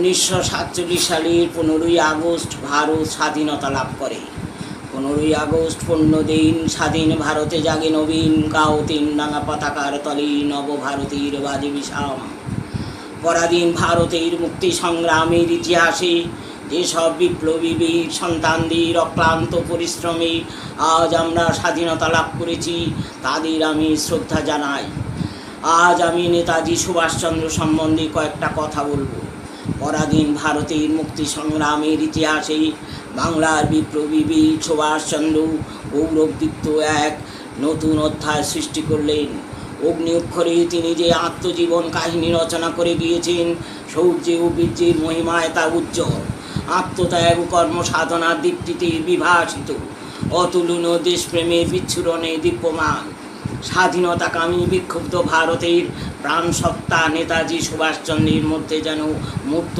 1947 সালের 15ই আগস্ট ভারত স্বাধীনতা লাভ করে। 15ই আগস্ট পূর্ণদিন স্বাধীন ভারতে জাগে নবীন, গাও তিন রাঙা পতাকার তলে নবভারতীর বাজে বিষাম। পরাধীন ভারতের মুক্তি সংগ্রামের ইতিহাসে যেসব বিপ্লবী বীর সন্তানদের অক্লান্ত পরিশ্রমে আজ আমরা স্বাধীনতা লাভ করেছি, তাদের আমি শ্রদ্ধা জানাই। আজ আমি নেতাজি সুভাষচন্দ্র সম্বন্ধে কয়েকটা কথা বলবো। পরাধীন ভারতের মুক্তি সংগ্রামের ইতিহাসে বাংলার বিপ্লবী বীর সুভাষচন্দ্র গৌরবদীপ্ত এক নতুন অধ্যায় সৃষ্টি করলেন। অগ্নি অক্ষরে তিনি যে আত্মজীবন কাহিনী রচনা করে গিয়েছেন, শৌর্য ও বীর্যের মহিমায় তা উজ্জ্বল, আত্মত্যাগ ও কর্মসাধনার দীপ্তিতে বিভাসিত, অতুলনীয় দেশপ্রেমের বিচ্ছুরণে দীপ্যমান। স্বাধীনতাকামী বিক্ষুব্ধ ভারতের প্রাণসত্তা নেতাজি সুভাষচন্দ্রের মধ্যে যেন মুক্ত